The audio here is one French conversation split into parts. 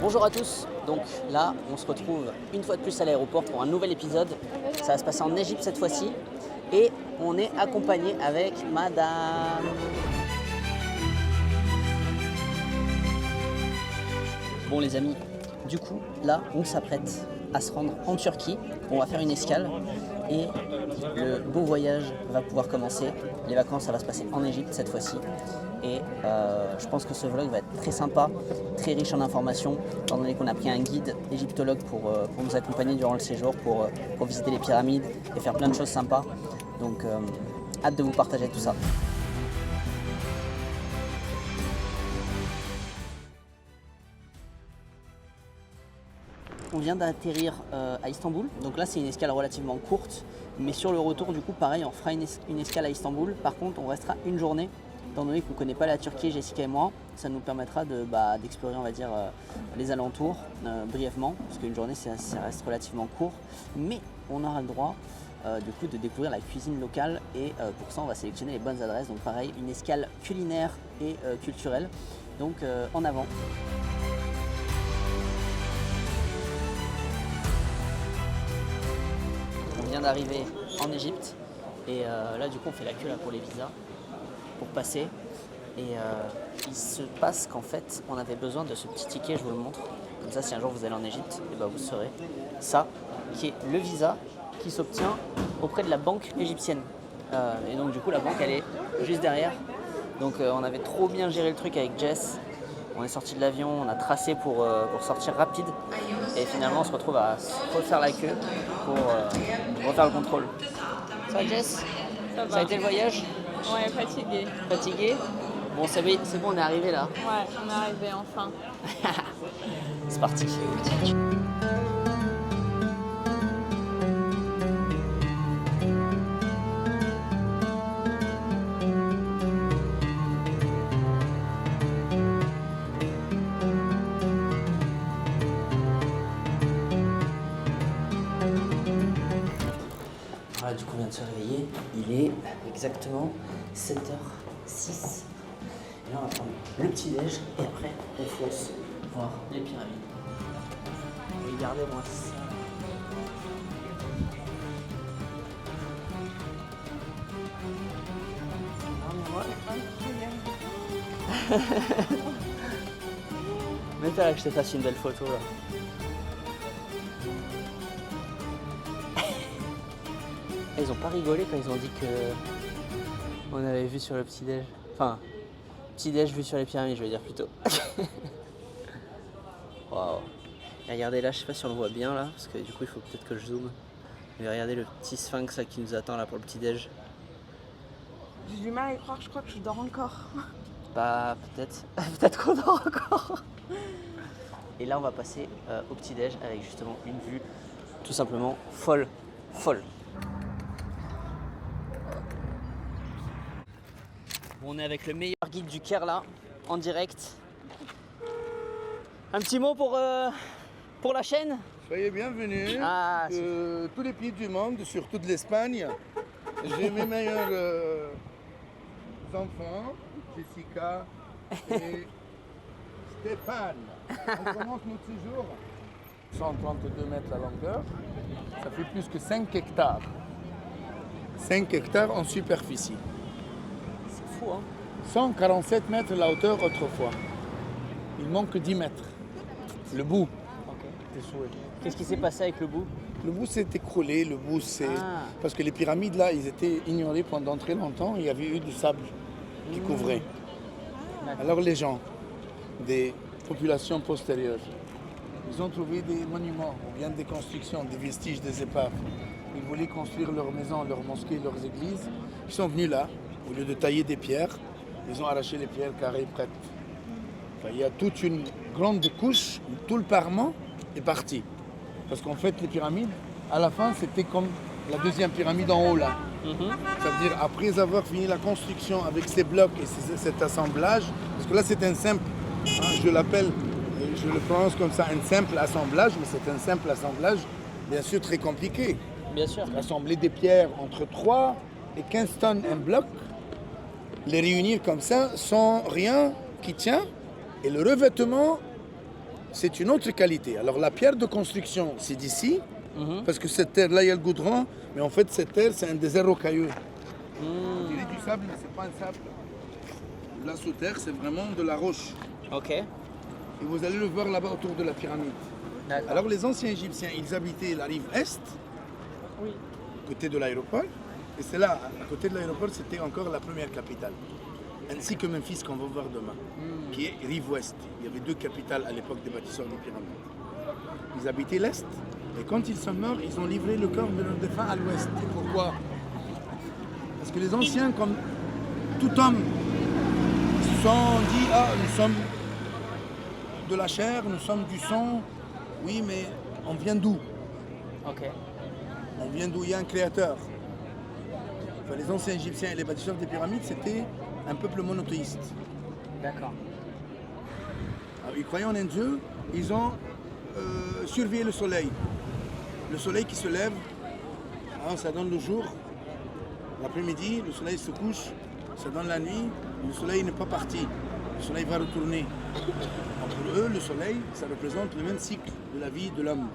Bonjour à tous, donc là on se retrouve une fois de plus à l'aéroport pour un nouvel épisode. Ça va se passer en Égypte cette fois-ci et on est accompagné avec madame. Bon les amis, du coup là on s'apprête à se rendre en Turquie, on va faire une escale et le beau voyage va pouvoir commencer. Les vacances ça va se passer en Égypte cette fois-ci. Et je pense que ce vlog va être très sympa, très riche en informations, étant donné qu'on a pris un guide égyptologue pour nous accompagner durant le séjour, pour visiter les pyramides et faire plein de choses sympas. Donc hâte de vous partager tout ça. On vient d'atterrir à Istanbul, donc là c'est une escale relativement courte, mais sur le retour du coup pareil on fera une escale à Istanbul. Par contre on restera une journée. Étant donné qu'on ne connaît pas la Turquie, Jessica et moi, ça nous permettra d'explorer on va dire, les alentours brièvement, parce qu'une journée ça reste relativement court, mais on aura le droit du coup, de découvrir la cuisine locale et pour ça on va sélectionner les bonnes adresses, donc pareil une escale culinaire et culturelle, donc en avant. On vient d'arriver en Égypte et là du coup on fait la queue là, pour les visas. Pour passer et il se passe qu'en fait on avait besoin de ce petit ticket, je vous le montre comme ça si un jour vous allez en Égypte et vous saurez ça qui est le visa qui s'obtient auprès de la banque égyptienne et donc du coup la banque elle est juste derrière, donc on avait trop bien géré le truc avec Jess, on est sorti de l'avion, on a tracé pour sortir rapide et finalement on se retrouve à refaire la queue pour refaire le contrôle. Ça va Jess? Ça a été le voyage? Ouais, fatigué. Fatigué? Bon, c'est bon, on est arrivé là. Ouais, on est arrivé enfin. C'est parti. Voilà, du coup, on vient de se réveiller. Il est exactement 7h06. Et là, on va prendre le petit-déj et après, on fonce voir les pyramides. Regardez-moi ça. Mets-toi là que je te fasse une belle photo là. Ils ont pas rigolé quand ils ont dit que on avait vu sur le petit-déj. Enfin, petit-déj vu sur les pyramides, je veux dire plutôt. Waouh. Et regardez là, je sais pas si on le voit bien là, parce que du coup il faut peut-être que je zoome. Mais regardez le petit sphinx là qui nous attend là pour le petit-déj. J'ai du mal à y croire, je crois que je dors encore. Bah peut-être. Peut-être qu'on dort encore. Et là on va passer au petit-déj avec justement une vue tout simplement folle. On est avec le meilleur guide du Caire là, en direct. Un petit mot pour la chaîne? Soyez bienvenus de tous les pays du monde, surtout de l'Espagne. J'ai mes meilleurs enfants, Jessica et Stéphane. On commence notre séjour. 132 mètres la longueur, ça fait plus que 5 hectares. 5 hectares en superficie. C'est fou hein. 147 mètres la hauteur autrefois. Il manque 10 mètres. Le bout. Ok. Qu'est-ce qui s'est passé avec le bout? Le bout s'est écroulé, parce que les pyramides là, ils étaient ignorés pendant très longtemps, il y avait eu du sable qui couvrait. Alors les gens, des populations postérieures, ils ont trouvé des monuments, ou bien des constructions, des vestiges des épaves. Ils voulaient construire leurs maisons, leurs mosquées, leurs églises. Ils sont venus là, au lieu de tailler des pierres, ils ont arraché les pierres carrées prêtes. Enfin, il y a toute une grande couche, tout le parement est parti. Parce qu'en fait, les pyramides, à la fin, c'était comme la deuxième pyramide en haut là. Ça veut dire, après avoir fini la construction avec ces blocs et cet assemblage, parce que là c'est un simple, je le prononce comme ça, un simple assemblage, mais c'est un simple assemblage, bien sûr très compliqué. Bien sûr. Assembler des pierres entre 3 et 15 tonnes un bloc, les réunir comme ça, sans rien qui tient, et le revêtement c'est une autre qualité. Alors la pierre de construction, c'est d'ici, parce que cette terre-là, il y a le goudron, mais en fait, cette terre, c'est un désert rocailleux. On dirait du sable, mais c'est pas un sable. Là, sous terre, c'est vraiment de la roche. Ok. Et vous allez le voir là-bas autour de la pyramide. D'accord. Alors les anciens Égyptiens, ils habitaient la rive est, côté de l'aéroport. Et c'est là, à côté de l'aéroport, c'était encore la première capitale. Ainsi que Memphis qu'on va voir demain, qui est rive ouest. Il y avait 2 capitales à l'époque des bâtisseurs des pyramides. Ils habitaient l'est. Et quand ils sont morts, ils ont livré le corps de leurs défunts à l'ouest. Et pourquoi? Parce que les anciens, comme tout homme, se sont dit, ah, nous sommes de la chair, nous sommes du sang. Oui, mais on vient d'où? Ok. On vient d'où? Il y a un créateur. Enfin, les anciens Égyptiens et les bâtisseurs des pyramides, c'était un peuple monothéiste. D'accord. Alors, ils croyaient en un Dieu, ils ont surveillé le soleil. Le soleil qui se lève, hein, ça donne le jour. L'après-midi, le soleil se couche, ça donne la nuit. Le soleil n'est pas parti. Le soleil va retourner. Donc pour eux, le soleil, ça représente le même cycle de la vie de l'homme.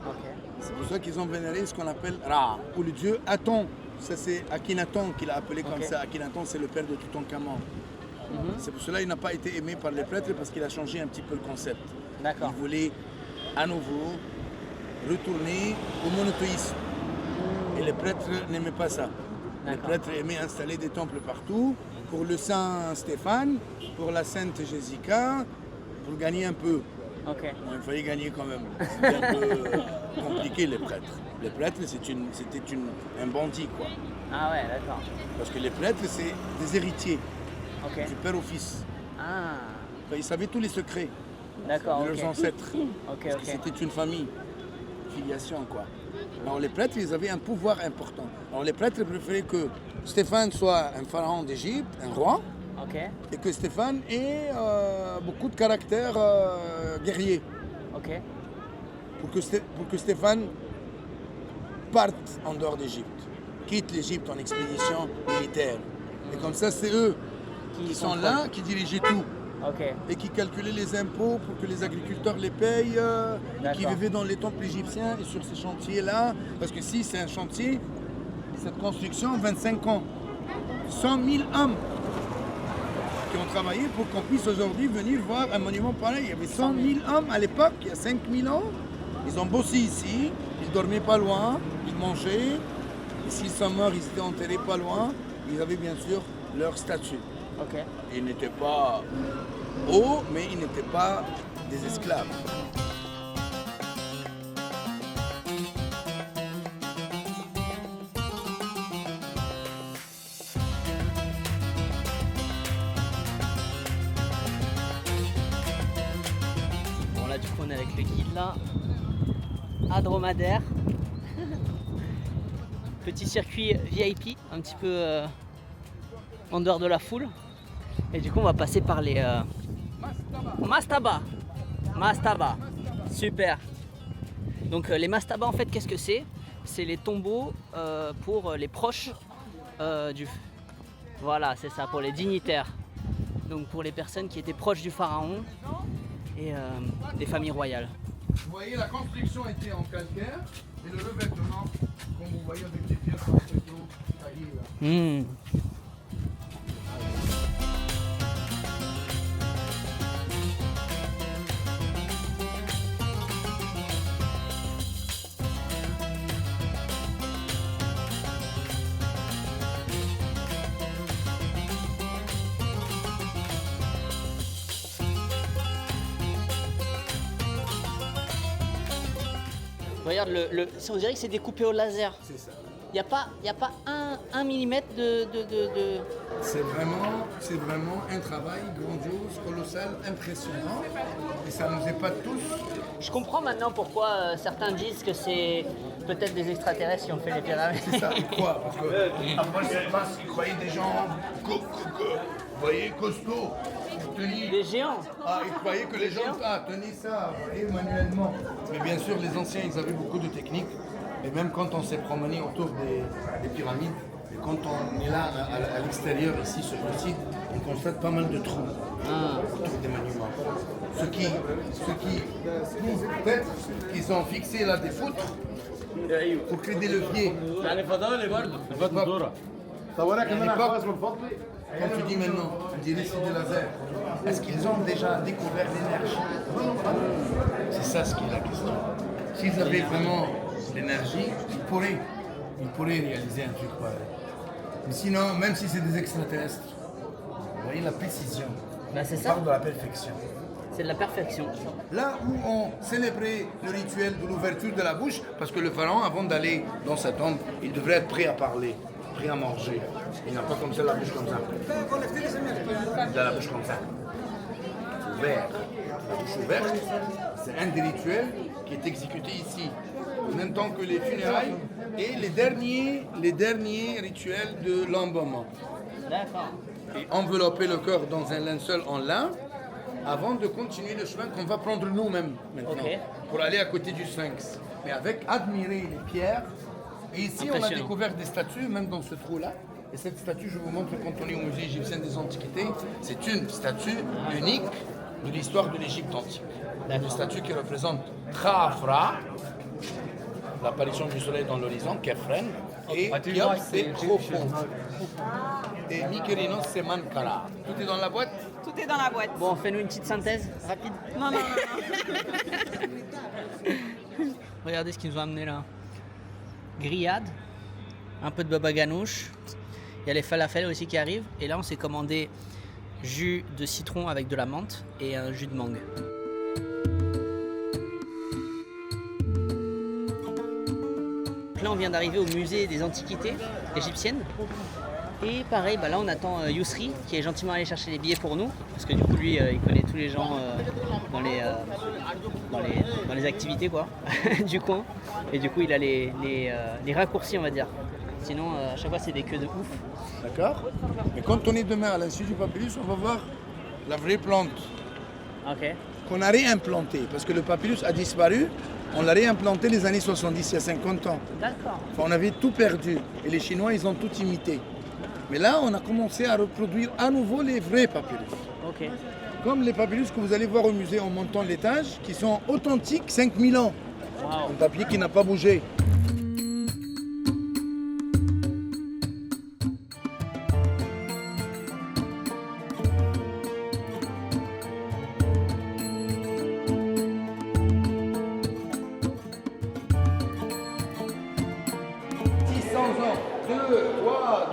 Ok. C'est pour ça qu'ils ont vénéré ce qu'on appelle Ra, ou le dieu Aton. Ça, c'est Akhenaton qu'il a appelé comme ça. Akhenaton, c'est le père de Toutankhamon. C'est pour cela qu'il n'a pas été aimé par les prêtres, parce qu'il a changé un petit peu le concept. D'accord. Il voulait à nouveau retourner au monothéisme. Et les prêtres n'aimaient pas ça. Les prêtres aimaient installer des temples partout, pour le Saint Stéphane, pour la Sainte Jésica, pour gagner un peu. Ok. Bon, il fallait gagner quand même. C'était un peu compliqué, les prêtres. Les prêtres, c'était un bandit, quoi. Ah ouais, d'accord. Parce que les prêtres, c'est des héritiers, Ok. du père au fils. Ah, Enfin, ils savaient tous les secrets d'accord, de ok. leurs ancêtres. Ok, Parce que ok. c'était une famille, filiation, quoi. Alors les prêtres, ils avaient un pouvoir important. Alors les prêtres préféraient que Stéphane soit un pharaon d'Égypte, un roi, Ok. et que Stéphane ait beaucoup de caractère guerrier. Ok. Pour que Stéphane parte en dehors d'Égypte, quitte l'Égypte en expédition militaire. Et comme ça, c'est eux qui sont là, qui dirigeaient tout. Ok. Et qui calculaient les impôts pour que les agriculteurs les payent, et qui D'accord. vivaient dans les temples égyptiens et sur ces chantiers-là. Parce que si c'est un chantier, cette construction, 25 ans, 100 000 hommes qui ont travaillé pour qu'on puisse aujourd'hui venir voir un monument pareil. Il y avait 100 000 hommes à l'époque, il y a 5 000 ans. Ils ont bossé ici, ils dormaient pas loin, ils mangeaient. Et s'ils sont morts, ils étaient enterrés pas loin. Ils avaient bien sûr leur statue. Ok. Ils n'étaient pas hauts, mais ils n'étaient pas des esclaves. Bon là du coup on est avec le guide là. À Dromadaire. Petit circuit VIP, un petit peu en dehors de la foule. Et du coup on va passer par les Mastaba. Mastaba. Super. Donc les Mastaba en fait qu'est-ce que c'est? C'est les tombeaux pour les proches du... Voilà, c'est ça, pour les dignitaires. Donc pour les personnes qui étaient proches du pharaon et des familles royales. Vous voyez, la construction était en calcaire et le revêtement, comme vous voyez avec les pierres taillées là. Regarde, on dirait que c'est découpé au laser. C'est ça. Il n'y a pas un millimètre de... C'est vraiment un travail grandiose, colossal, impressionnant. Et ça nous épate tous. Je comprends maintenant pourquoi certains disent que c'est peut-être des extraterrestres qui ont fait les pyramides. C'est ça, ils croient. Parce que avant cette masse, ils croyaient des gens, vous voyez, costauds. Des géants. Ah, ils croyaient que les gens tenaient ça, vous voyez, manuellement. Mais bien sûr, les anciens, ils avaient beaucoup de techniques. Et même quand on s'est promené autour des pyramides, quand on est là à l'extérieur, ici sur le site, on constate pas mal de trous autour des monuments. Ce qui prouve peut-être qu'ils ont fixé là des poutres pour créer des leviers. À l'époque, quand tu dis maintenant, on dirait c'est des lasers, est-ce qu'ils ont déjà découvert l'énergie? C'est ça ce qui est la question. S'ils avaient vraiment l'énergie, ils pourraient réaliser un truc pareil. Mais sinon, même si c'est des extraterrestres, vous voyez la précision. Bah, c'est On ça. parle de la perfection. C'est de la perfection. Là où on célébrait le rituel de l'ouverture de la bouche, parce que le pharaon, avant d'aller dans sa tombe, il devrait être prêt à parler, prêt à manger. Il n'a pas comme ça la bouche comme ça. Il a la bouche comme ça. Ouvert. La bouche ouverte, c'est un des rituels qui est exécuté ici. En même temps que les funérailles et les derniers rituels de l'embaumement. D'accord. Et envelopper le corps dans un linceul en lin avant de continuer le chemin qu'on va prendre nous-mêmes maintenant pour aller à côté du Sphinx. Mais avec admirer les pierres. Et ici, on a découvert des statues, même dans ce trou-là. Et cette statue, je vous montre quand on est au musée égyptien des Antiquités, c'est une statue unique de l'histoire de l'Égypte antique. Une statue qui représente Khafra, l'apparition du soleil dans l'horizon, Kefren, et Khéops, c'est profond. Et Mykérinos, c'est Mankara. Tout est dans la boîte? Tout est dans la boîte. Bon, fais-nous une petite synthèse rapide. Non, non, non. Regardez ce qu'ils nous ont amené là. Grillade, un peu de baba ganoush. Il y a les falafels aussi qui arrivent. Et là, on s'est commandé jus de citron avec de la menthe et un jus de mangue. Là, on vient d'arriver au musée des antiquités égyptiennes. Et pareil, bah là on attend Yousri qui est gentiment allé chercher les billets pour nous. Parce que du coup lui il connaît tous les gens dans les activités quoi, du coin. Et du coup il a les raccourcis on va dire. Sinon à chaque fois c'est des queues de ouf. D'accord. Mais quand on est demain à l'Institut Papyrus, on va voir la vraie plante. Ok. Qu'on a réimplanté, parce que le papyrus a disparu, on l'a réimplanté les années 70, il y a 50 ans. D'accord. Enfin, on avait tout perdu, et les Chinois, ils ont tout imité. Mais là, on a commencé à reproduire à nouveau les vrais papyrus. Ok. Comme les papyrus que vous allez voir au musée en montant l'étage, qui sont authentiques 5000 ans. Wow. Un papier qui n'a pas bougé.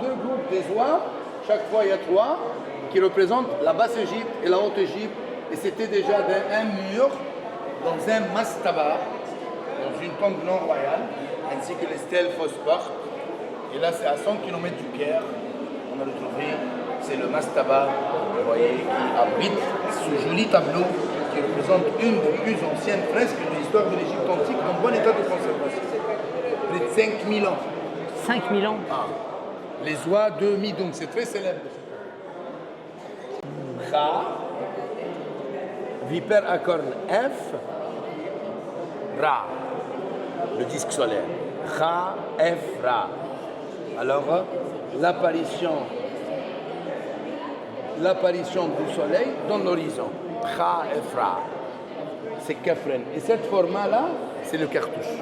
Deux groupes des oies, chaque fois il y a 3, qui représentent la basse Égypte et la haute Égypte. Et c'était déjà dans un mur, dans un mastaba, dans une tombe non royale, ainsi que les stèles phosphore. Et là c'est à 100 km du Caire, on a retrouvé, c'est le mastaba, vous voyez, qui abrite ce joli tableau qui représente une des plus anciennes fresques de l'histoire de l'Égypte antique en bon état de conservation. Près de 5000 ans. 5000 ans. Ah. Les oies de Midon, c'est très célèbre. Kha, vipère à cornes F, Ra, le disque solaire. Kha, F, Ra. Alors, l'apparition du soleil dans l'horizon. Kha, F, Ra. C'est Kefren. Et cette format-là, c'est le cartouche.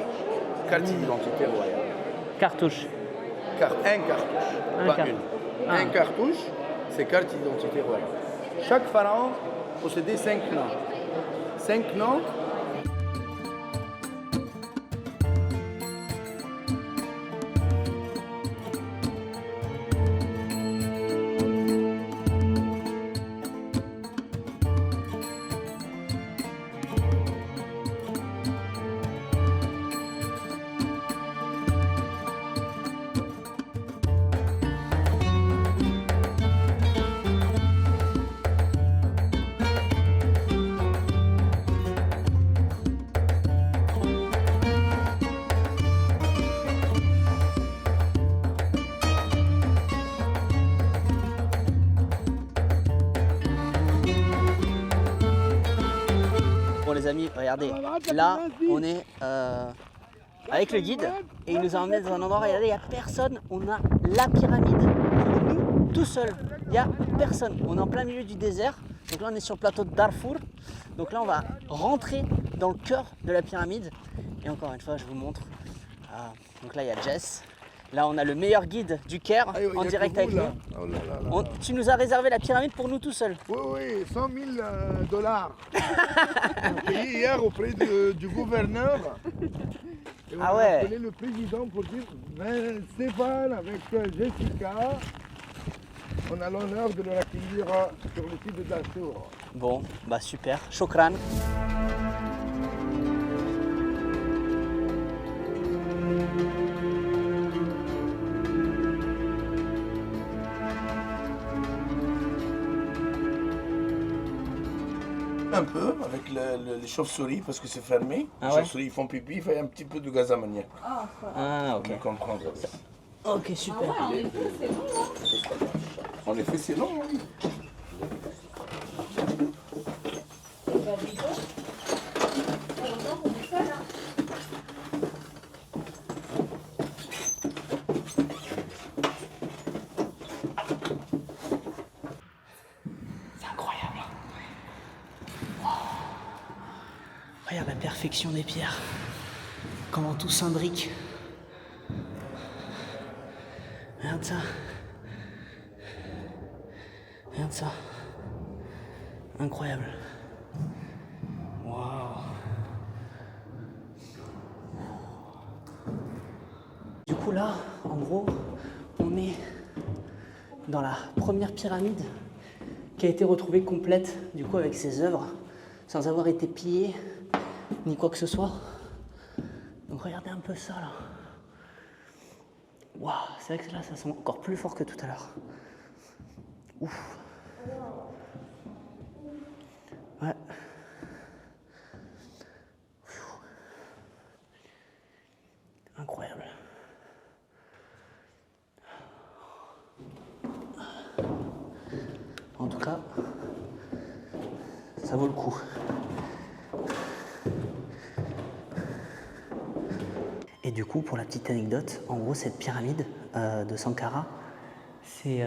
Carte d'identité royale. Cartouche. Un cartouche, pas une. Un cartouche, c'est carte d'identité royale. Chaque pharaon possédait 5 noms. 5 noms. Bon les amis, regardez, là on est avec le guide et il nous a emmené dans un endroit, regardez, il n'y a personne, on a la pyramide pour nous tout seul, il n'y a personne, on est en plein milieu du désert, donc là on est sur le plateau de Darfour, donc là on va rentrer dans le cœur de la pyramide et encore une fois je vous montre, donc là il y a Jess. Là, on a le meilleur guide du Caire en direct avec nous. Oh là là là. Tu nous as réservé la pyramide pour nous tout seuls. Oui, 100 000 dollars. Payé hier auprès du gouverneur. Et on a appelé le président pour dire Stéphane avec Jessica, on a l'honneur de leur accueillir sur le site de Darfour. Bon, bah super. Shukran. Un peu avec les chauves-souris parce que c'est fermé. Ah les ouais chauves-souris font pipi, il fait un petit peu de gaz ammoniaque. Ah ok. On comprend. Ok super. En effet, c'est long. Oui. C'est incroyable. Wow. Regarde la perfection des pierres. Comment tout s'imbrique. Regarde ça. Regarde ça. Incroyable. Waouh. Du coup là, en gros, on est dans la première pyramide qui a été retrouvée complète, du coup avec ses œuvres, sans avoir été pillée, ni quoi que ce soit. Donc regardez un peu ça là. Waouh, c'est vrai que là ça sent encore plus fort que tout à l'heure. Ouf. Ouais. Incroyable. En tout cas, ça vaut le coup. Et du coup, pour la petite anecdote, en gros, cette pyramide de Sankara, c'est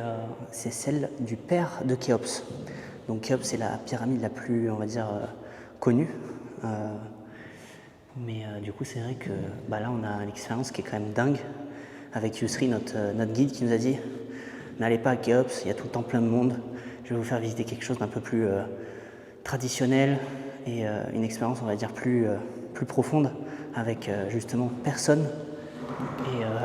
celle du père de Khéops. Donc Khéops, c'est la pyramide la plus, on va dire, connue. Mais du coup, c'est vrai que là, on a une expérience qui est quand même dingue avec Yousri, notre guide, qui nous a dit « N'allez pas à Khéops, il y a tout le temps plein de monde. Je vais vous faire visiter quelque chose d'un peu plus traditionnel et une expérience, on va dire, plus profonde avec justement personne. »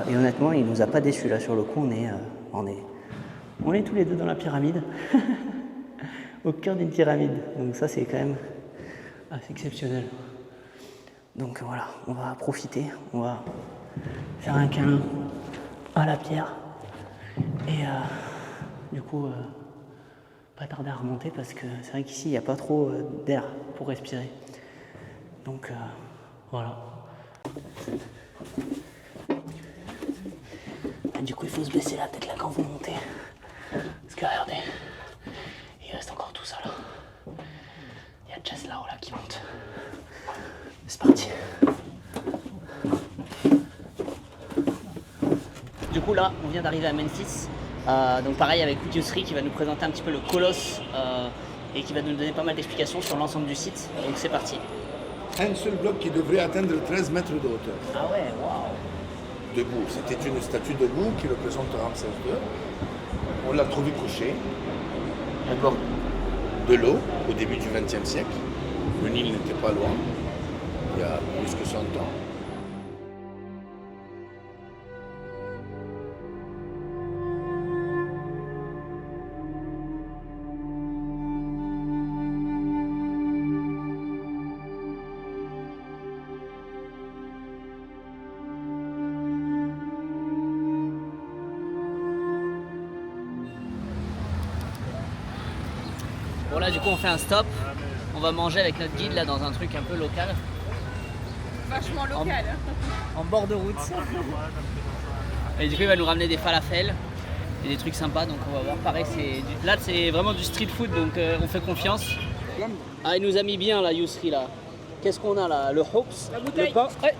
Et honnêtement, il ne nous a pas déçus. Là, sur le coup, on est tous les deux dans la pyramide, au cœur d'une pyramide. Donc ça, c'est quand même assez exceptionnel. Donc voilà, on va profiter, on va faire un câlin à la pierre et du coup pas tarder à remonter parce que c'est vrai qu'ici il n'y a pas trop d'air pour respirer. Donc voilà. Et du coup il faut se baisser la tête là quand vous montez. Parce que regardez, il reste encore tout ça là. Il y a Jess là-haut là qui monte. C'est parti. Du coup là, on vient d'arriver à Memphis. Donc pareil avec Yousri qui va nous présenter un petit peu le colosse et qui va nous donner pas mal d'explications sur l'ensemble du site. Donc c'est parti. Un seul bloc qui devrait atteindre 13 mètres de hauteur. Ah ouais, waouh. Debout. C'était une statue debout qui représente Ramsès II. On l'a trouvé couché au bord de l'eau au début du XXe siècle. Le Nil n'était pas loin. Il y a plus que 100 ans. Bon là du coup on fait un stop. On va manger avec notre guide là dans un truc un peu local. Vachement local. En bord de route. Et du coup il va nous ramener des falafels et des trucs sympas, donc on va voir. Pareil, là c'est vraiment du street food, donc on fait confiance. Ah, il nous a mis bien là, Yousri là. Qu'est-ce qu'on a là? Le hops, La bouteille. le pain. Ouais.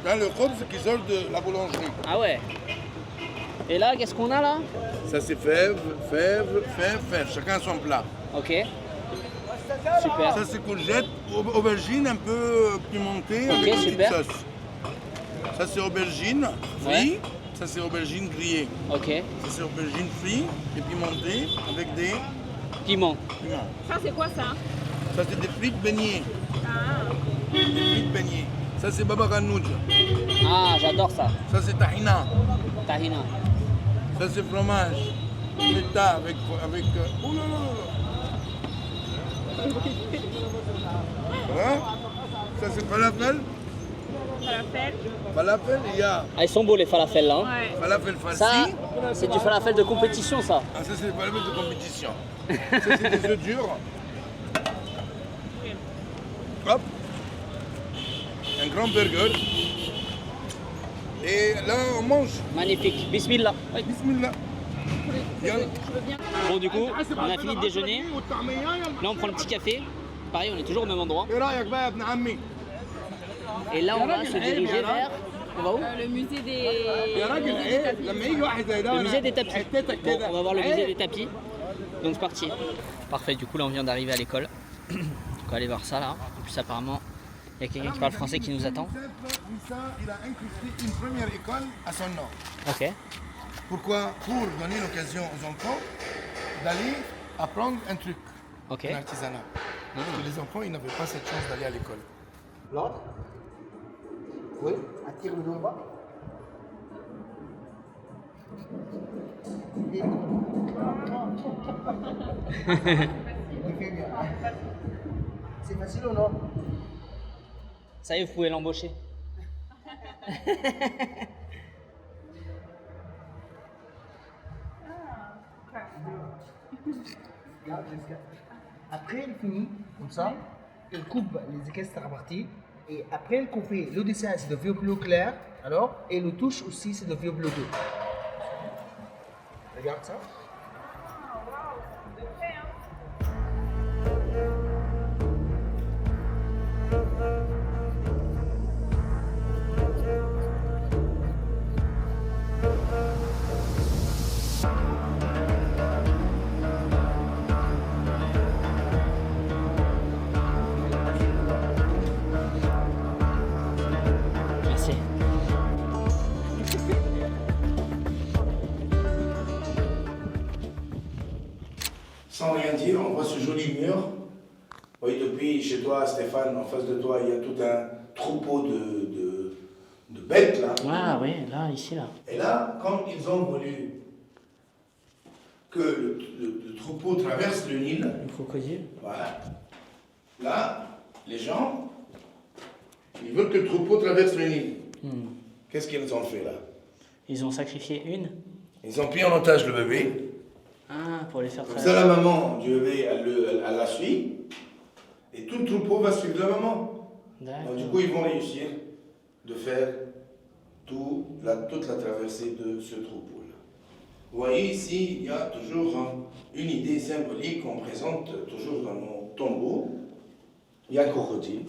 Là, le rhum, c'est qui sort de la boulangerie. Ah ouais. Et là, qu'est-ce qu'on a là? Ça, c'est fèves, fèves, fèves, fèves. Chacun son plat. Ok. Super. Ça, c'est courgette, aubergine un peu pimentée avec une super. petite sauce. Ça, c'est aubergine frite. Ça, c'est aubergine grillée. Ok. Ça, c'est aubergine frite et pimentée avec des Piment. piments. Ça, c'est quoi ça? Ça, c'est des frites beignées. Ah. Des frites beignées. Ça, c'est baba ganoush. Ah, j'adore ça. Ça, c'est tahina. Tahina. Ça, c'est fromage. Feta avec oh là là là. Voilà. Ça, c'est falafel. Falafel. Falafel, il y a Ah, ils sont beaux les falafels là. Hein. Ouais. falafel farci. Ça, c'est du falafel de compétition ça. Ah, ça, c'est le falafel de compétition. Ça, c'est des œufs durs. Hop. Un grand burger. Et là, on mange. Magnifique. Bismillah. Oui. Bismillah. Bon, du coup, on a fini de déjeuner. Là, on prend le petit café. Pareil, on est toujours au même endroit. Et là, on va se diriger vers. On va où? Le musée des... Le musée des tapis. Bon, on va voir le musée des tapis. Donc c'est parti. Parfait, du coup là on vient d'arriver à l'école. Donc on va aller voir ça là. En plus apparemment il y a quelqu'un qui parle français qui nous attend. Il a incrusté une première école à son nom. Ok. Pourquoi? Pour donner l'occasion aux enfants d'aller apprendre un truc, Ok. un artisanat. Parce que les enfants, ils n'avaient pas cette chance d'aller à l'école. L'autre? Oui, attire le dos en bas. C'est facile ou non? Ça y est, vous pouvez l'embaucher. Après, elle finit comme ça, elle coupe les extra parties, et après, elle coupe le dessin, c'est de vieux bleu clair, alors, et le touche aussi, c'est de vieux bleu doux. Regarde ça. Merci. Sans rien dire, on voit ce joli mur. Oui, depuis chez toi, Stéphane, en face de toi, il y a tout un troupeau de bêtes là. Ah oui, là, ici, là. Et là, quand ils ont voulu que le troupeau traverse le Nil, Le crocodile. voilà. Là, les gens, ils veulent que le troupeau traverse le Nil. Qu'est-ce qu'ils ont fait là? Ils ont sacrifié une. Ils ont pris en otage le bébé. Ah, pour les faire Comme ça, traverser. la maman du bébé, elle la suit. Et tout le troupeau va suivre la maman. Donc, du coup, ils vont réussir de faire toute la traversée de ce troupeau-là. Vous voyez ici, il y a toujours une idée symbolique qu'on présente toujours dans nos tombeaux. Il y a un crocodile.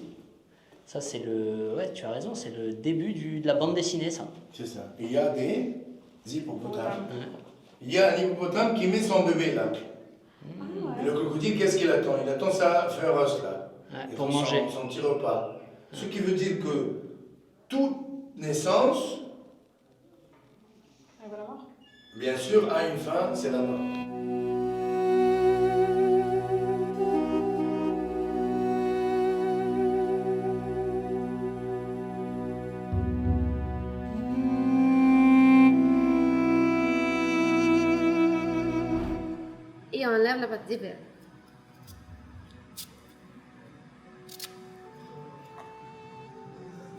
Ça, c'est le. Ouais, tu as raison, c'est le début de la bande dessinée, ça. C'est ça. Il y a des hippopotames. Il y a un hippopotame qui met son bébé là. Et le crocodile, qu'est-ce qu'il attend? Il attend sa féroce là. Ouais, Et pour manger. son petit repas. Ce qui veut dire que toute naissance, bien sûr, a une fin, c'est la mort. Et on enlève la partie verte.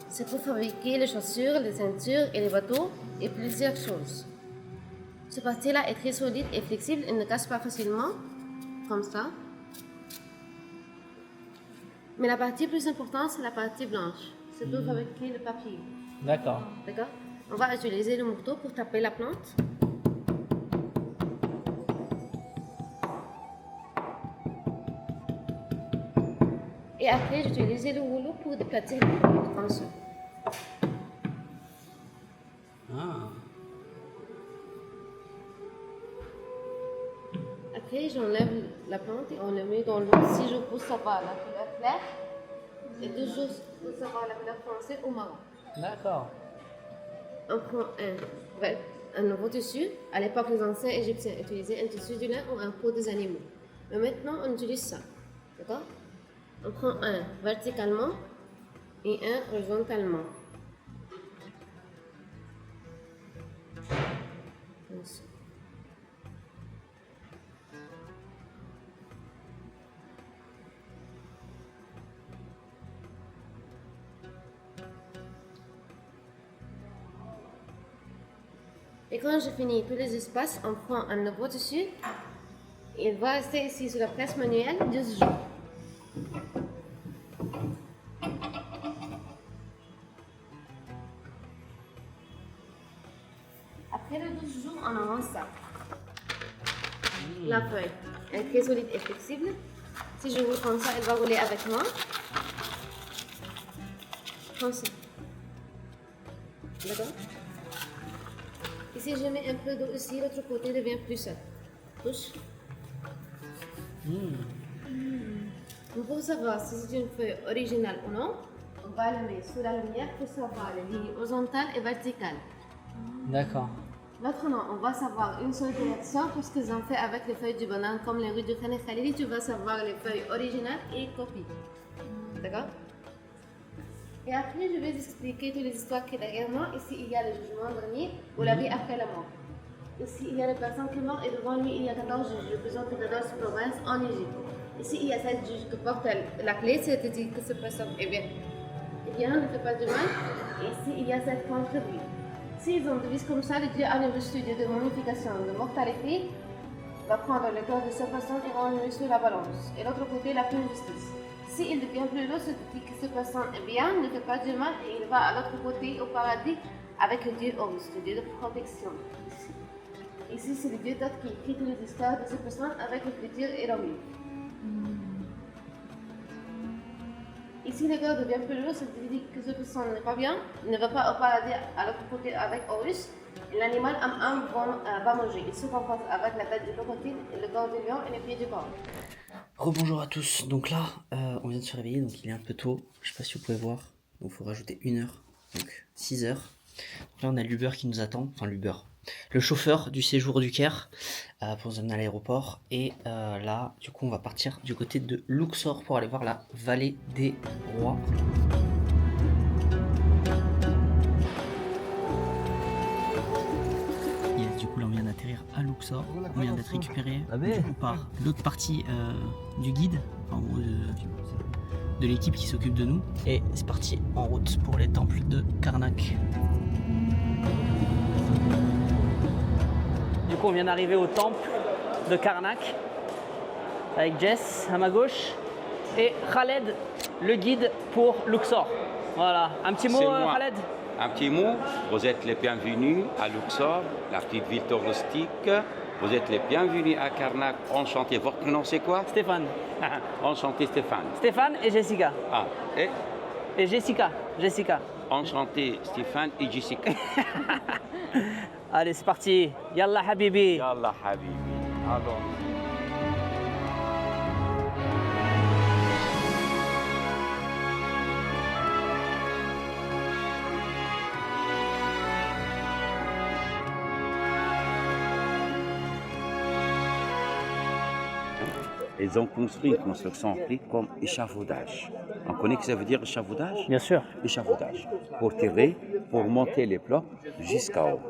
C'est pour fabriquer les chaussures, les ceintures et les bateaux et plusieurs choses. Cette partie-là est très solide et flexible et ne casse pas facilement, comme ça. Mais la partie plus importante, c'est la partie blanche. C'est pour fabriquer le papier. D'accord. D'accord? On va utiliser le marteau pour taper la plante. Et après, j'utilisais le rouleau pour déplacer le produit comme ça. Après, j'enlève la plante et on le met dans l'eau 6 jours pour savoir la couleur claire et 2 jours pour savoir la couleur foncée ou marron. D'accord. On prend un nouveau tissu. À l'époque, les anciens Égyptiens utilisaient un tissu de lin ou un peau des animaux. Mais maintenant, on utilise ça. D'accord? On prend un verticalement et un horizontalement. Comme ça. Et quand j'ai fini tous les espaces, on prend un nouveau tissu. Il va rester ici sur la presse manuelle 12 jours. Après les 12 jours, on avance ça. La feuille, elle est très solide et flexible. Si je roule comme ça, elle va rouler avec moi. Comme ça. D'accord? Et si je mets un peu d'eau ici, l'autre côté devient plus sec. Touche. Pour savoir si c'est une feuille originale ou non, on va la mettre sous la lumière pour savoir les lignes horizontales et verticales. D'accord. L'autre non, on va savoir une seule direction pour ce qu'ils ont fait avec les feuilles du banane, comme les rues du Khan Khalili, tu vas savoir les feuilles originales et copies. D'accord? Et après, je vais expliquer toutes les histoires qui est derrière moi. Ici, il y a le jugement dernier ou la vie après la mort. Ici, il y a la personne qui est morte et devant lui, il y a 14 juges représentant 14 provinces en Égypte. Ici, il y a 7 juges qui portent la clé, c'est-à-dire que cette personne est bien, ne fait pas de mal. Et ici, il y a 7 contre lui. S'ils ont devise comme ça, le Dieu a un studio de momification, de mortalité, va prendre le corps de cette personne et va le mettre sur la balance. Et l'autre côté, la pleine justice. S'il devient plus lourd, c'est-à-dire que cette personne est bien, ne fait pas du mal et il va à l'autre côté au paradis avec le Dieu Horus, le Dieu de protection. Ici, c'est le Dieu d'autre qui écrit toutes les histoires de cette personne avec l'écriture héroïque. Ici, le corps devient plus lourd, c'est-à-dire que cette personne n'est pas bien, ne va pas au paradis à l'autre côté avec Horus. L'animal va manger. Il se compose avec la tête du crocodile, le corps du lion et les pieds du corps. Rebonjour à tous. Donc là, on vient de se réveiller, donc il est un peu tôt. Je sais pas si vous pouvez voir. Donc il faut rajouter 1 heure, donc 6 heures. Donc là, on a l'Uber qui nous attend, enfin l'Uber. Le chauffeur du séjour du Caire pour nous amener à l'aéroport. Et là, du coup, on va partir du côté de Luxor pour aller voir la vallée des rois. Du coup, là, on vient d'atterrir à Luxor. On vient d'être récupéré du coup, par l'autre partie du guide, en gros de l'équipe qui s'occupe de nous. Et c'est parti en route pour les temples de Karnak. Du coup, on vient d'arriver au temple de Karnak avec Jess à ma gauche et Khaled, le guide pour Luxor. Voilà, un petit mot, Khaled? Un petit mot, vous êtes les bienvenus à Luxor, la petite ville touristique. Vous êtes les bienvenus à Karnak. Enchanté. Votre prénom c'est quoi? Stéphane. Enchanté Stéphane. Stéphane et Jessica. Ah, et Jessica. Jessica. Enchanté Stéphane et Jessica. Allez, c'est parti. Yallah Habibi. Yallah Habibi. Alors. Ils ont construit une construction comme échafaudage. On connaît ce que ça veut dire échafaudage? Bien sûr. Échafaudage. Pour tirer, pour monter les blocs jusqu'à haut.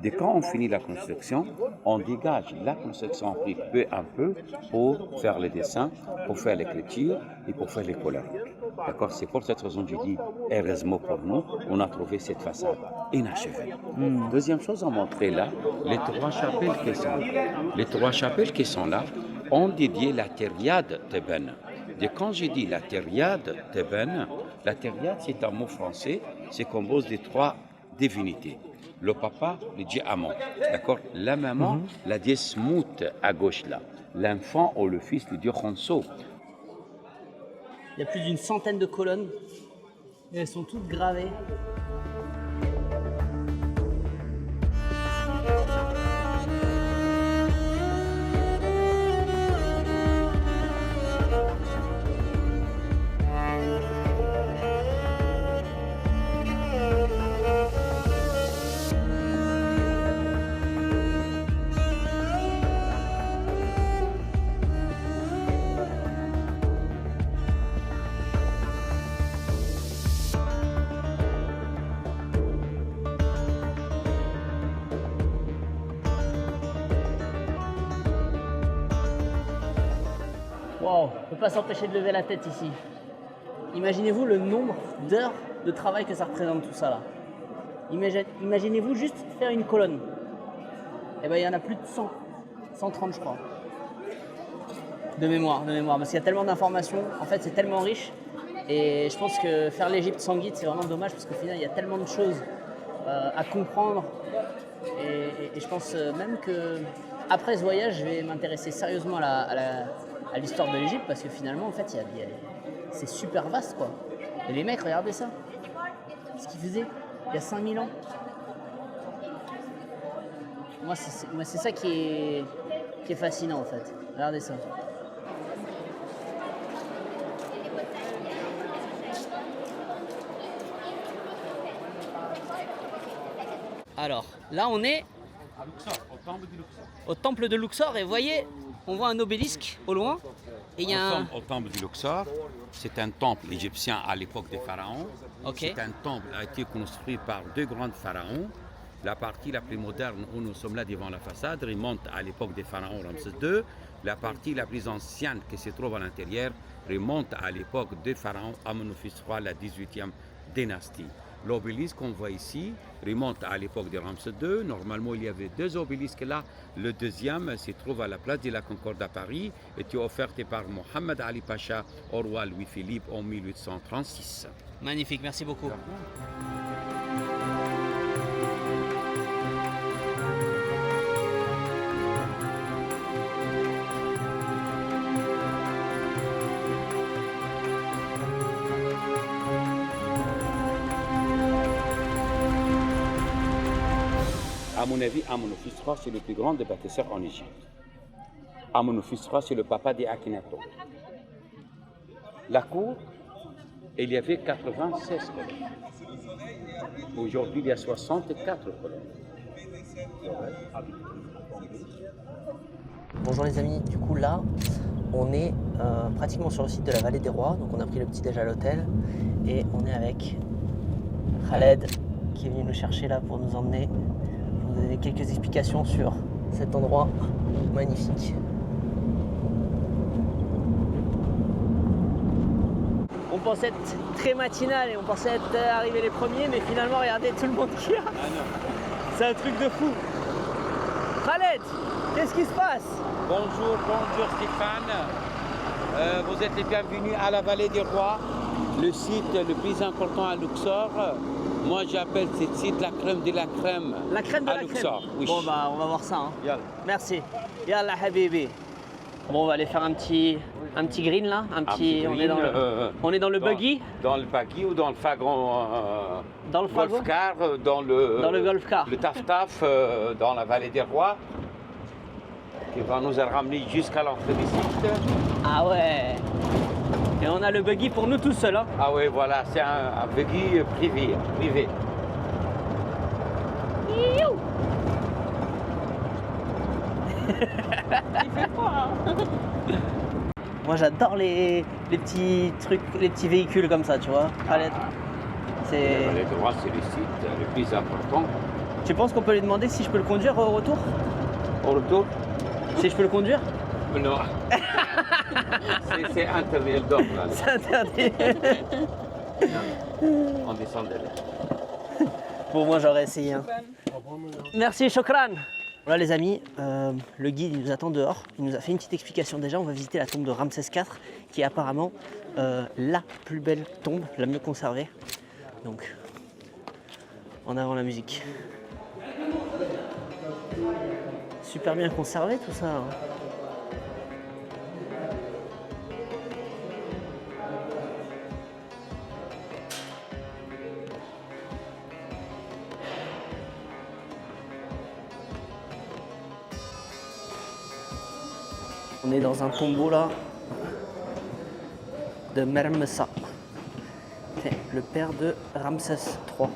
Dès quand on finit la construction, on dégage la construction peu à peu pour faire les dessins, pour faire l'écriture et pour faire les coloriques. D'accord? C'est pour cette raison que je dis, heureusement pour nous, on a trouvé cette façade inachevée. Deuxième chose à montrer là, les 3 chapelles qui sont là. Les 3 chapelles qui sont là ont dédié la Teriade Teben. Et quand je dis la Teriade Teben, la Teriade c'est un mot français, c'est composé de 3 divinités. Le papa, le dieu Amon, d'accord? La maman, la déesse Mout à gauche là. L'enfant ou le fils, le dieu Khonso. Il y a plus d'une centaine de colonnes et elles sont toutes gravées. Wow, on ne peut pas s'empêcher de lever la tête ici. Imaginez-vous le nombre d'heures de travail que ça représente tout ça là. Imaginez-vous juste faire une colonne. Eh ben il y en a plus de 100, 130 je crois. De mémoire, parce qu'il y a tellement d'informations, en fait c'est tellement riche. Et je pense que faire l'Égypte sans guide c'est vraiment dommage parce qu'au final il y a tellement de choses à comprendre. Et je pense même que après ce voyage je vais m'intéresser sérieusement à l'histoire de l'Égypte parce que finalement en fait c'est super vaste quoi. Et les mecs regardez ça, ce qu'ils faisaient il y a 5000 ans. Moi c'est ça qui est fascinant en fait, regardez ça. Alors, là on est au temple de Luxor et vous voyez, on voit un obélisque au loin. Et il y a Au temple du Luxor, c'est un temple égyptien à l'époque des pharaons. Okay. C'est un temple qui a été construit par deux grands pharaons. La partie la plus moderne où nous sommes là devant la façade remonte à l'époque des pharaons Ramsès II. La partie la plus ancienne qui se trouve à l'intérieur remonte à l'époque des pharaons Amenophis III, la 18e dynastie. L'obélisque qu'on voit ici remonte à l'époque de Ramsès II. Normalement, il y avait deux obélisques là. Le deuxième se trouve à la place de la Concorde à Paris, était offert par Mohammed Ali Pacha au roi Louis-Philippe en 1836. magnifique, merci beaucoup. À mon avis, Amenophis III, c'est le plus grand des bâtisseurs en Égypte. Amenophis III, c'est le papa d'Akhenaton. La cour, il y avait 96 colonnes. Aujourd'hui, il y a 64 colonnes. Bonjour les amis, du coup là, on est pratiquement sur le site de la Vallée des Rois, donc on a pris le petit déj à l'hôtel et on est avec Khaled qui est venu nous chercher là pour nous emmener. Vous avez quelques explications sur cet endroit magnifique. On pensait être très matinal et on pensait être arrivés les premiers, mais finalement regardez tout le monde qu'il y a. C'est un truc de fou. Khaled, qu'est-ce qui se passe? Bonjour Stéphane. Vous êtes les bienvenus à la Vallée des Rois, le site le plus important à Luxor. Moi j'appelle ce site la crème de la crème. La crème de à la Luxor, crème. Oui. Bon bah on va voir ça. Hein. Yalla. Merci. Yalla habibi. Bon on va aller faire un petit green là, petit on green, est dans le buggy. Dans le buggy ou dans le fagon. Dans le fagon. Golf car, dans le golf car. Le taf-taf dans la Vallée des Rois, qui va nous ramener jusqu'à l'entrée du site. Ah ouais. Et on a le buggy pour nous tout seuls. Hein. Ah oui, voilà, c'est un buggy privé. Il fait froid. Hein. Moi j'adore les petits trucs, les petits véhicules comme ça, tu vois. Khaled. La Vallée des Rois, c'est le site le plus important. Tu penses qu'on peut lui demander si je peux le conduire au retour? Au retour? Si je peux le conduire? Non. c'est interdit, elle dort là. C'est interdit. On descend de là. Bon, moi j'aurais essayé. Hein. Merci, shukran. Voilà les amis, le guide il nous attend dehors. Il nous a fait une petite explication. Déjà, on va visiter la tombe de Ramsès IV, qui est apparemment la plus belle tombe, la mieux conservée. Donc, en avant la musique. Super bien conservé tout ça. Hein. On est dans un tombeau là de Mermessa, le père de Ramsès III.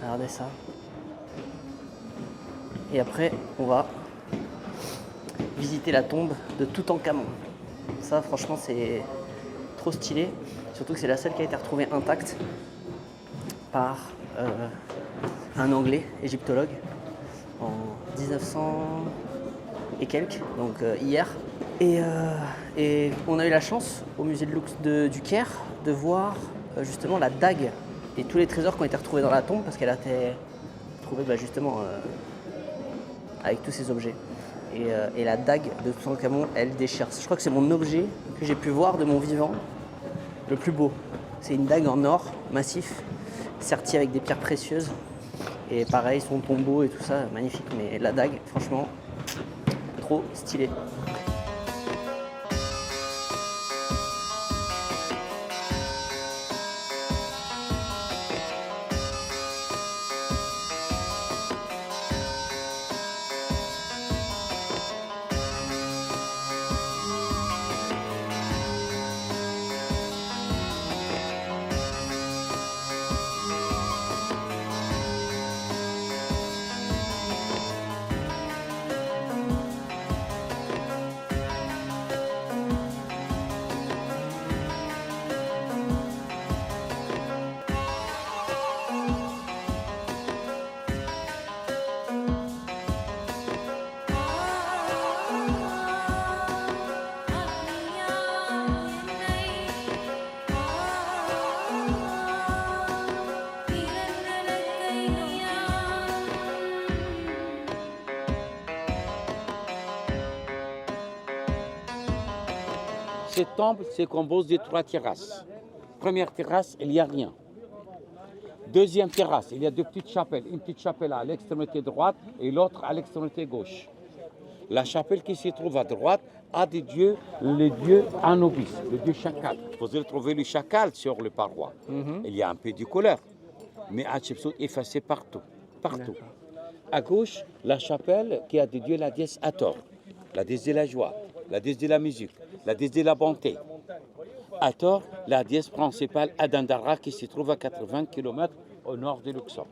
Regardez ça. Et après, on va visiter la tombe de Toutankhamon. Ça, franchement, c'est trop stylé. Surtout que c'est la seule qui a été retrouvée intacte par un Anglais, égyptologue, en 1900 et quelques, donc hier. Et on a eu la chance au musée de luxe du Caire de voir justement la dague et tous les trésors qui ont été retrouvés dans la tombe parce qu'elle a été trouvée justement avec tous ces objets. Et la dague de Toutankhamon, elle déchire. Je crois que c'est mon objet que j'ai pu voir de mon vivant le plus beau. C'est une dague en or massif, sertie avec des pierres précieuses. Et pareil, son tombeau et tout ça, magnifique. Mais la dague, franchement, trop stylé. Cette temple se compose de 3 terrasses. Première terrasse, il n'y a rien. Deuxième terrasse, il y a 2 petites chapelles. Une petite chapelle à l'extrémité droite et l'autre à l'extrémité gauche. La chapelle qui se trouve à droite a des dieux, le dieu Anubis, le dieu chacal. Vous allez trouver le chacal sur les parois. Il y a un peu de couleur, mais Hatshepsut effacé partout. À gauche, la chapelle qui a des dieux, la déesse Hathor, la déesse de la joie, la déesse de la musique, la déesse de la bonté. Hathor, la déesse principale à Dandara qui se trouve à 80 km au nord de Luxor.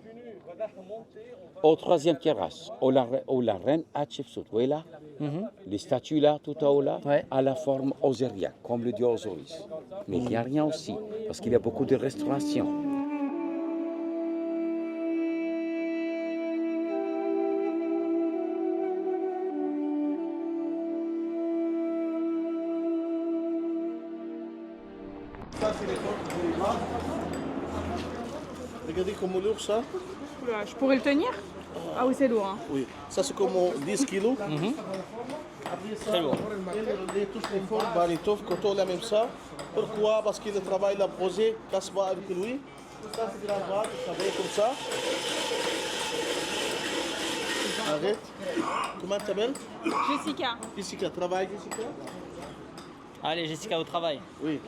Au troisième terrasse, où la reine Hatshepsut, vous voyez là, les statues là, tout en haut là, à la forme osirienne, comme le dieu Osiris. Mais il n'y a rien aussi, parce qu'il y a beaucoup de restauration. Ça, c'est les portes de l'imam. Regardez comment lourd ça. Oula, je pourrais le tenir? Ah oui, c'est lourd. Hein. Oui, ça c'est comme 10 kilos. Très lourd. Tous les formes, les toffes, coton, la même ça. Pourquoi? Parce que le travail l'a posé, casse pas avec lui. Ça c'est de la vague, ça va comme ça. Arrête. Comment tu t'appelles? Jessica. Jessica, travaille Jessica? Allez, Jessica, au travail. Oui.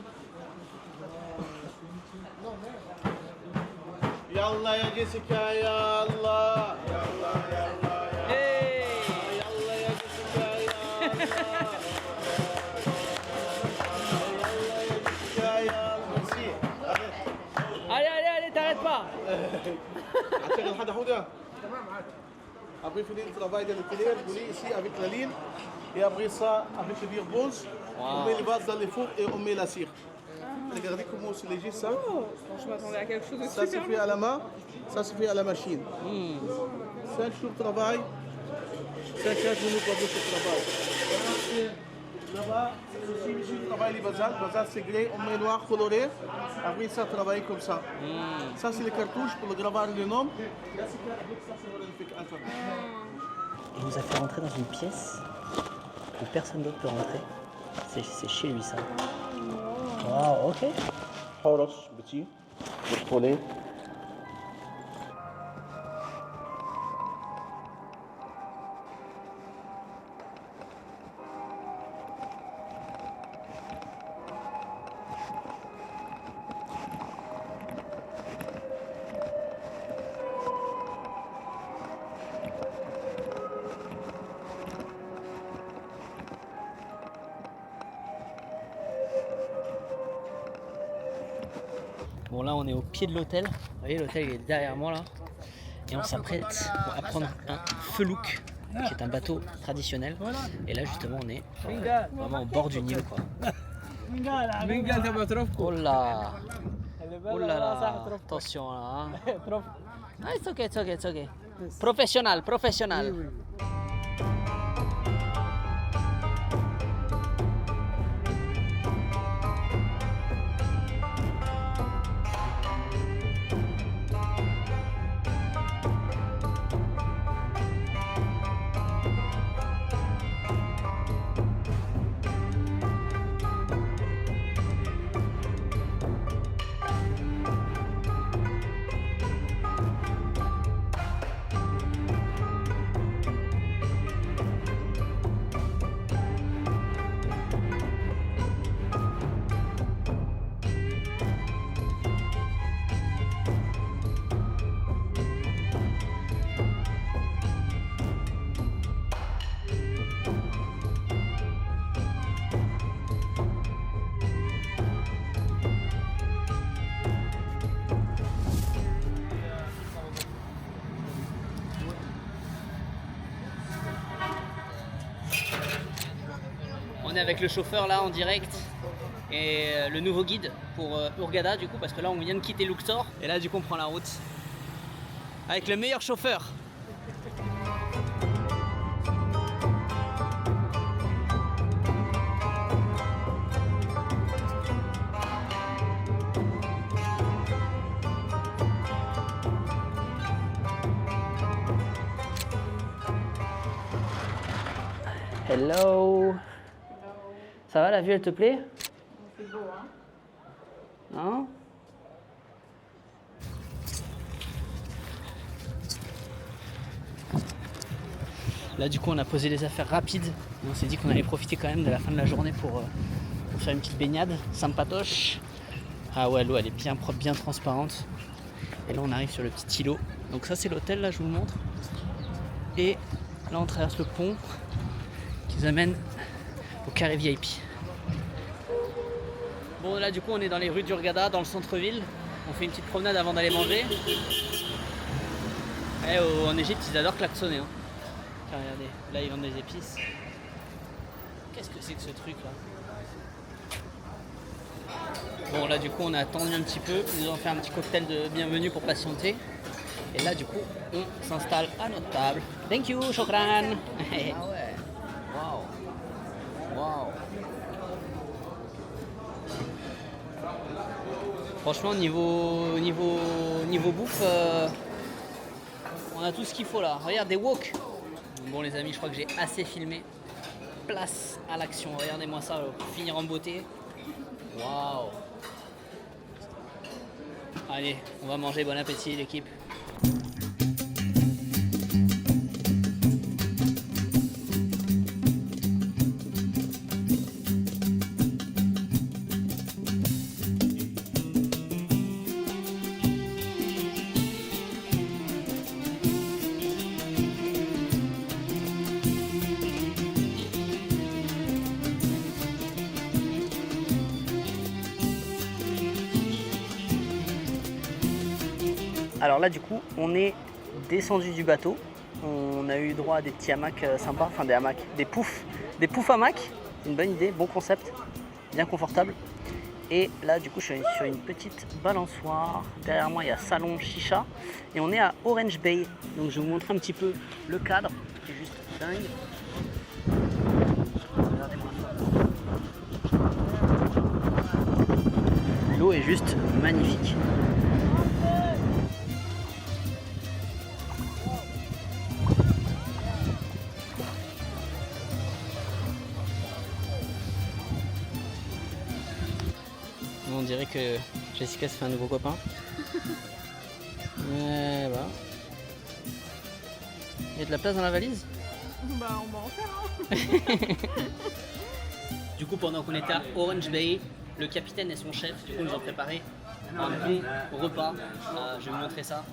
Yallah ya Jessica, yallah. Yallah, yallah, yallah. Hey. Yallah ya Jessica, yallah. Yallah ya Jessica, yallah. Merci. Arrête. Allez, t'arrêtes pas. Attends, Hada Houda. Après, finir le travail de l'atelier, vous ici avec la ligne. Et après ça, avec le birbose, on met les vases dans les fours et on met la cire. Regardez comment c'est léger ça. Oh, je m'attendais à quelque chose de Ça se super fait à la main, ça se fait à la machine. 5 jours de travail, 50 minutes pour ce travail. Là-bas, c'est aussi le travail du bazar. Le bazar c'est gris, on met noir coloré. Après ça, travaille comme ça. Ça c'est les cartouches pour le graver le nom. Là, c'est avec ça, c'est magnifique. Il nous a fait rentrer dans une pièce où personne d'autre peut rentrer. C'est chez lui ça. Wow, ok. Horos, petit, le poulet. Bon, là on est au pied de l'hôtel. Vous voyez, l'hôtel il est derrière moi là. Et on s'apprête à prendre un felouk, qui est un bateau traditionnel. Et là justement on est vraiment au bord du Nil quoi. Oh là. Oh là là. Attention là. Hein. Ah, it's okay. Professionnel. avec le chauffeur là en direct et le nouveau guide pour Hurghada du coup parce que là on vient de quitter Luxor et là du coup on prend la route avec le meilleur chauffeur. Hello. Ça va, la vue, elle te plaît? C'est beau, hein? Hein? Là, du coup, on a posé les affaires rapides. On s'est dit qu'on allait profiter quand même de la fin de la journée pour faire une petite baignade. Sympatoche. Ah ouais, l'eau, elle est bien propre, bien transparente. Et là, on arrive sur le petit îlot. Donc ça, c'est l'hôtel, là, je vous le montre. Et là, on traverse le pont qui nous amène au carré VIP. Bon, là, du coup, on est dans les rues d'Hurghada, dans le centre-ville. On fait une petite promenade avant d'aller manger. Et en Égypte, ils adorent klaxonner. Hein. Tiens, regardez, là, ils vendent des épices. Qu'est-ce que c'est que ce truc-là? Bon, là, du coup, on a attendu un petit peu. Ils nous ont fait un petit cocktail de bienvenue pour patienter. Et là, du coup, on s'installe à notre table. Thank you, shukran. Ah ouais. Waouh. Waouh. Franchement, niveau bouffe, on a tout ce qu'il faut là. Regarde, des wok. Bon, les amis, je crois que j'ai assez filmé. Place à l'action. Regardez-moi ça pour finir en beauté. Waouh. Allez, on va manger. Bon appétit, l'équipe. Alors là, du coup, on est descendu du bateau. On a eu droit à des petits hamacs sympas, enfin des hamacs, des poufs hamacs. Une bonne idée, bon concept, bien confortable. Et là, du coup, je suis sur une petite balançoire. Derrière moi, il y a salon chicha. Et on est à Orange Bay. Donc, je vais vous montrer un petit peu le cadre, qui est juste dingue. Regardez-moi ça. L'eau est juste magnifique. On dirait que Jessica se fait un nouveau copain. Ouais, bah. Il y a de la place dans la valise? Bah, on va en faire, hein. Du coup, pendant qu'on était à Orange Bay, le capitaine et son chef, du coup, nous ont préparé un bon repas. Je vais vous montrer ça.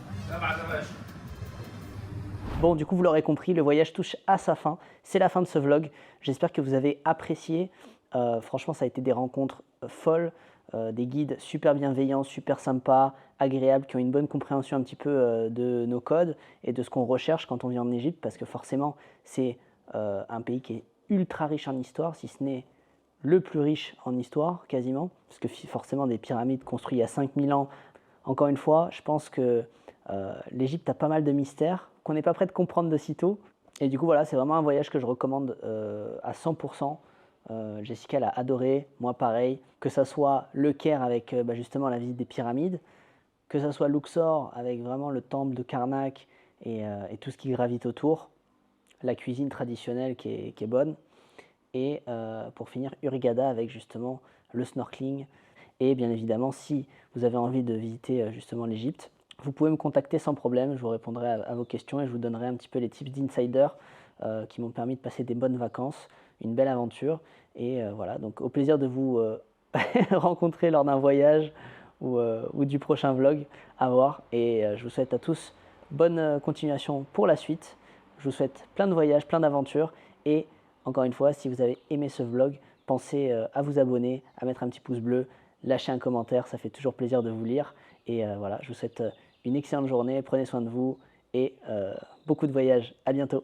Bon, du coup, vous l'aurez compris, le voyage touche à sa fin. C'est la fin de ce vlog. J'espère que vous avez apprécié. Franchement, ça a été des rencontres folles. Des guides super bienveillants, super sympas, agréables, qui ont une bonne compréhension un petit peu de nos codes et de ce qu'on recherche quand on vient en Égypte, parce que forcément, c'est un pays qui est ultra riche en histoire, si ce n'est le plus riche en histoire, quasiment, parce que forcément, des pyramides construites il y a 5000 ans. Encore une fois, je pense que l'Égypte a pas mal de mystères qu'on n'est pas prêt de comprendre de sitôt. Et du coup, voilà, c'est vraiment un voyage que je recommande à 100%. Jessica l'a adoré, moi pareil, que ça soit le Caire avec justement la visite des pyramides, que ça soit Luxor avec vraiment le temple de Karnak et tout ce qui gravite autour, la cuisine traditionnelle qui est bonne, et pour finir Hurghada avec justement le snorkeling. Et bien évidemment, si vous avez envie de visiter justement l'Égypte, vous pouvez me contacter sans problème, je vous répondrai à vos questions et je vous donnerai un petit peu les tips d'insider qui m'ont permis de passer des bonnes vacances, une belle aventure. Et voilà, donc au plaisir de vous rencontrer lors d'un voyage ou du prochain vlog à voir. Et je vous souhaite à tous bonne continuation pour la suite. Je vous souhaite plein de voyages, plein d'aventures. Et encore une fois, si vous avez aimé ce vlog, pensez à vous abonner, à mettre un petit pouce bleu, lâcher un commentaire, ça fait toujours plaisir de vous lire. Et voilà, je vous souhaite une excellente journée, prenez soin de vous et beaucoup de voyages. À bientôt.